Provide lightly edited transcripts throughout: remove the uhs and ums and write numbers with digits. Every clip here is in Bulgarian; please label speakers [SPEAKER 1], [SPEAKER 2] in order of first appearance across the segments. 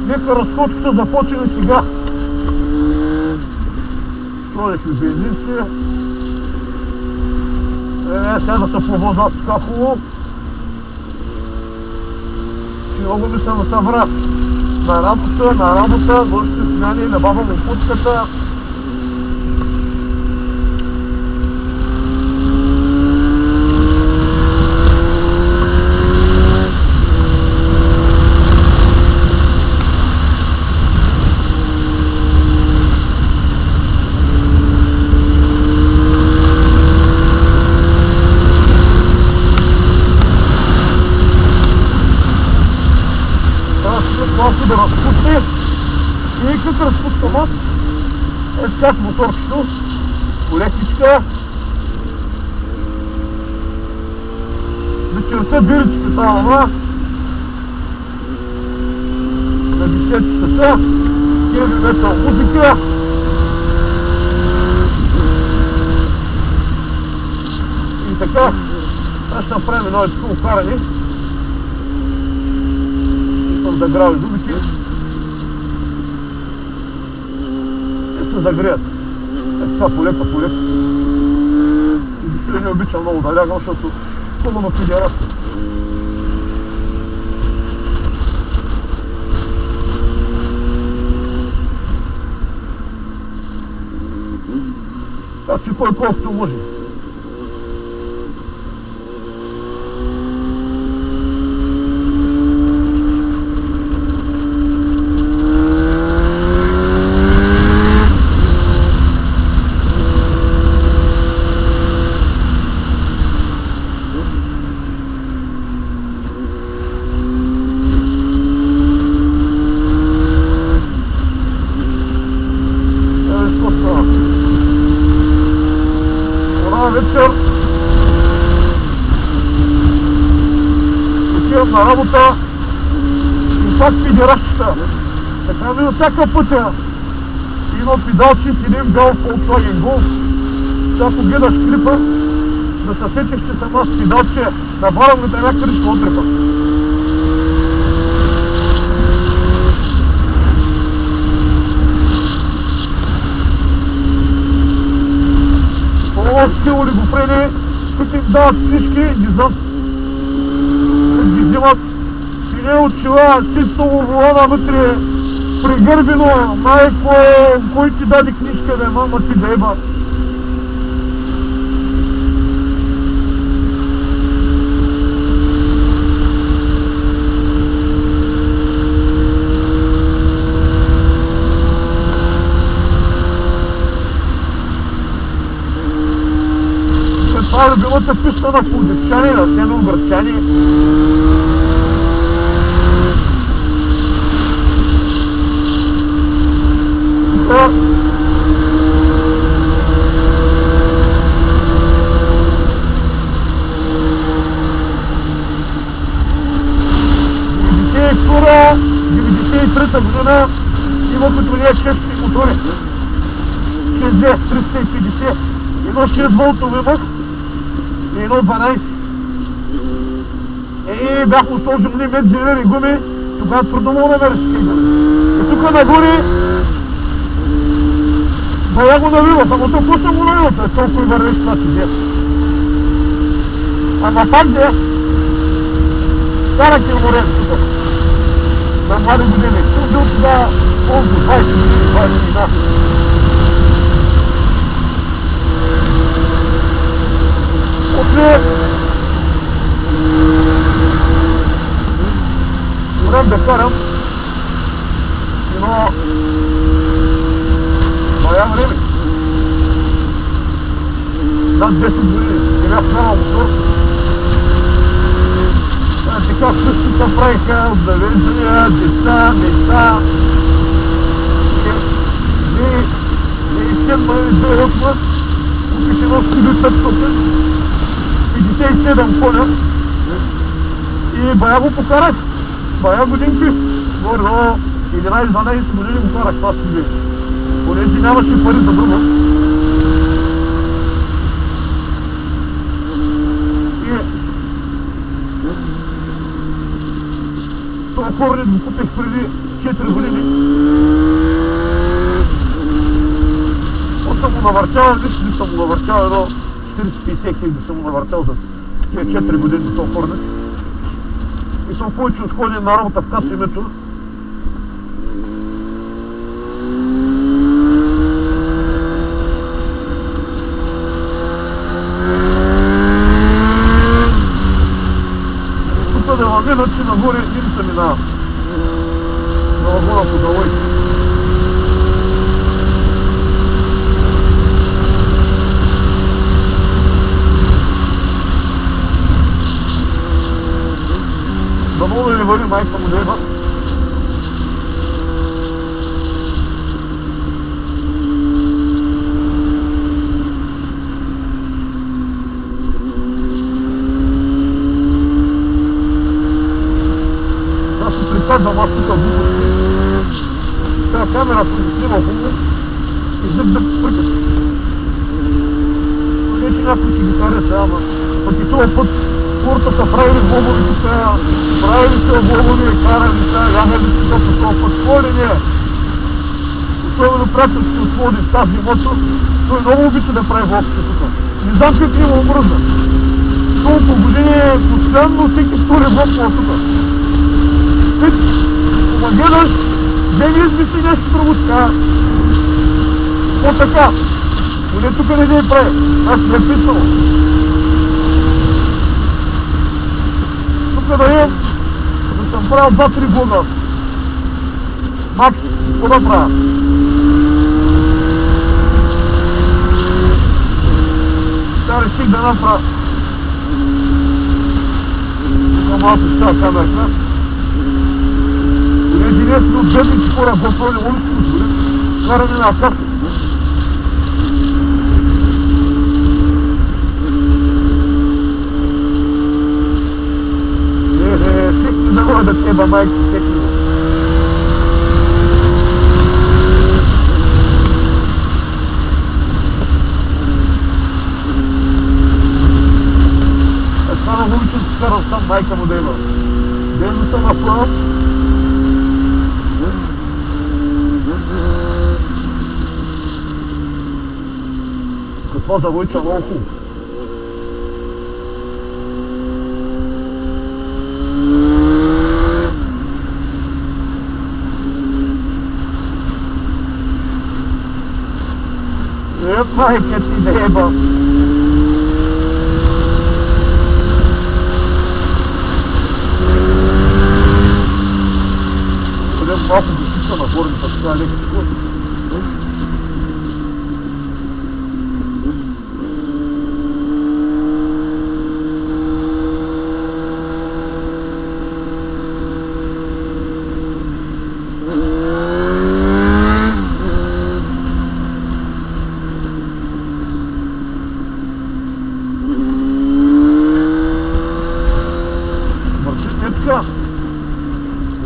[SPEAKER 1] Нека разходката започне сега. Сложих и бензинче. Сега да се повоза така хубаво. Че много ми се насъбра на работа, нощите смяни, набавам опутката. Малко да разпусне и като разпускам аз, така с моторчето, полекичка. Вечерта биричка става на 10-чата, хеви метал музика. И така, аз ще направим едно такова каране. Съм заграл и дубите и се загреят. Така полека. И бистрее не обичам много да лягам, защото хубаво пидера се. Така че кой колкото може. Вечер отивам на работа и пак пидеращчета. Така ми на всяка пътя. Има педалче с един бял Volkswagen Golf. Ако гледаш клипа, да се сетиш, че съм аз педалче, набарам ми да някъде ще отрепа. Сте олигофрени, които им дават книжки, не знам, ги взимат сине очила, стиснало волана вътре, пригърбено, майко, кой ти даде книжка, бе, мама ти да еба. Това е любимата писта на пловдивчани, на североградчани. Така. В 1992-1993 година има като ние чешки мотори. 6D 350, едно 6 волтови мъх и едно 12. И бях му сложил ни медзелери гуми, тогава трудно мога да намериш такива гуми. И тук нагоре бая го навива, ама то какво съм го навил, толкова и вървиш това, че де. Ама пак де, карах и морен тук, на млади години. Тук бил тогава колко, 20 години, 20 година. После време да карам едно бая време. Над 10 години не бях карал мотор. Така вкъщи се правиха обзавеждания, деца, места. 2007-2008 купих едно Скуби 500, 57 коня и бая го покарах. Бая годинки, горе до 11-12 години го карах това Скуби. Понеже нямаше пари за друго. И Хорнет го купих преди 4 години. Съм му навъртял, нищо не съм му навъртял, едно 40-50 хиляди съм му навъртял за тия 4 години до този Хорнет. И съм повече сходен на работа в КАЦ името. Тук да ламина, че нагоре им се минава. На вагона по далойки. Да мога да не върви майка му дева. Аз се приказвам аз тук глупости. Тая камерата ми снима хубаво и зъб приказка. Не че някой ще ги хареса, ама пък и този път хората са правили влогови тук, правили са влогови, карали са, ягали си точно този път. Кой ли не е? Особено приятелски отводи в тази мото, той много обича да прави влогче тук. Не знам как не му омръзна. Толкова години постоянно всеки втори влог това тук. Пич, ама гледаш, де ми измисли нещо друго така. О така, поне тук не да прави, аз не е писано. Тук да имам, да съм правил 2-3 влога. Макс, какво да правя? Сега реших да направя. Тук малко с тази камерка. Понеже ние сме от бедници хора, GoPro не може да се позволи. Караме на кафе. Всеки да мога да теба майки, всеки го. Това много обичам да си карам сам майка му да има. Ден съм направил. Какво завойча много хубаво. Майка ти да еба. Бъдем малко достица на горната, така лекичко.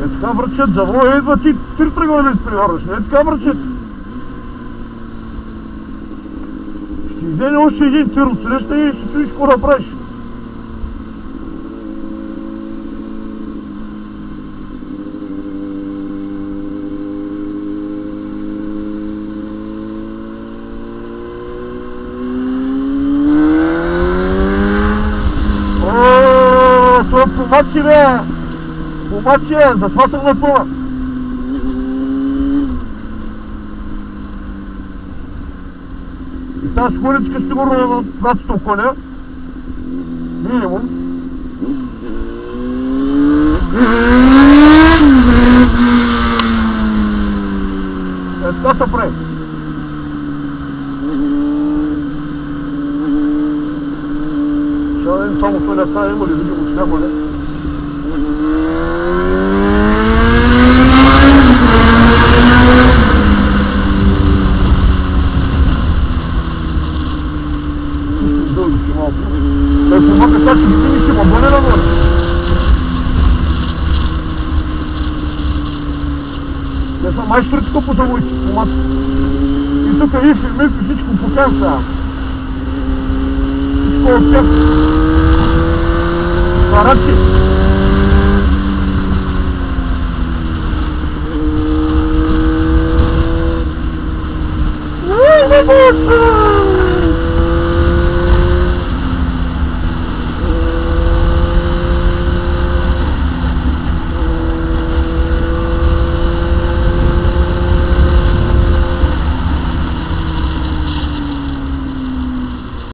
[SPEAKER 1] Не така връчет, завоя идва ти тръгва да изпреварваш, не така връчет. Ще вземе още един тир от среща и ще чуеш какво да правиш. Ооо, това помачи бе! Помачи, затова съм напълна. И тази скоричка сигурно е над 100 коня. Минимум. Така се прави. Ще да видим само той лета има ли, видимо с няма ли. Той помага сега, ще ги видиш, ще ма бъде навън. Те са майстори тук по завойки, помага. И тук и филмите, всичко покан сега. Всичко от тях. Парачи. Fuck!